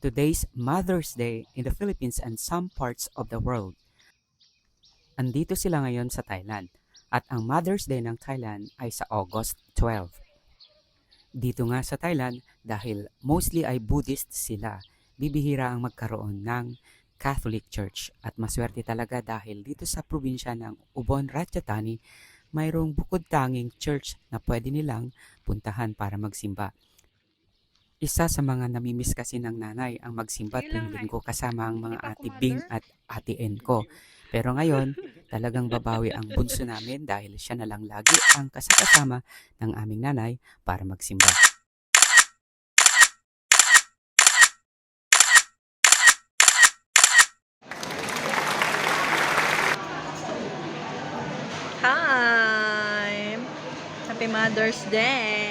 Today's Mother's Day in the Philippines and some parts of the world. Andito sila ngayon sa Thailand at ang Mother's Day ng Thailand ay sa August 12. Dito nga sa Thailand, dahil mostly ay Buddhist sila, bibihira ang magkaroon ng Catholic Church at maswerte talaga dahil dito sa probinsya ng Ubon Ratchathani, mayroong bukod tanging church na pwede nilang puntahan para magsimba. Isa sa mga namimiss kasi ng nanay ang magsimba Sige tuwing lang ay. linggo kasama ang Hindi mga pa ako ate Bing mother. at ate En ko. Pero ngayon, talagang babawi ang bunso namin dahil siya na lang lagi ang kasakasama ng aming nanay para magsimba. Hi! Happy Mother's Day!